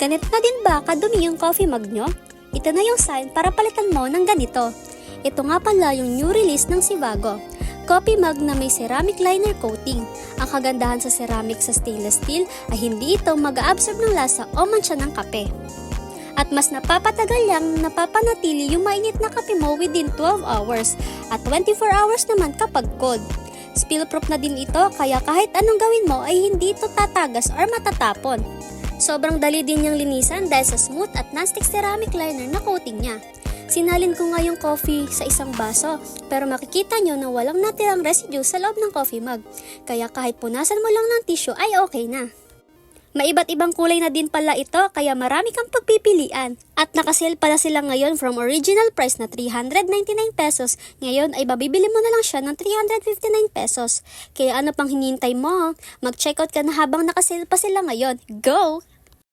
Ganito na din ba kadumi yung coffee mug nyo? Ito na yung sign para palitan mo ng ganito. Ito nga pala yung new release ng Sivago. Coffee mug na may ceramic liner coating. Ang kagandahan sa ceramic sa stainless steel ay hindi ito mag-a-absorb ng lasa o mancha ng kape. At mas napapatagal lang napapanatili yung mainit na kape mo within 12 hours at 24 hours naman kapag cold. Spill-proof na din ito kaya kahit anong gawin mo ay hindi ito tatagas or matatapon. Sobrang dali din niyang linisan dahil sa smooth at non-stick ceramic liner na coating niya. Sinalin ko nga yung coffee sa isang baso pero makikita nyo na walang natirang residue sa loob ng coffee mug. Kaya kahit punasan mo lang ng tissue ay okay na. May iba't ibang kulay na din pala ito kaya marami kang pagpipilian. At nakasale pala sila ngayon from original price na 399 pesos. Ngayon ay babibili mo na lang siya ng 359 pesos. Kaya ano pang hinihintay mo? Mag-checkout ka na habang nakasale pa sila ngayon. Go!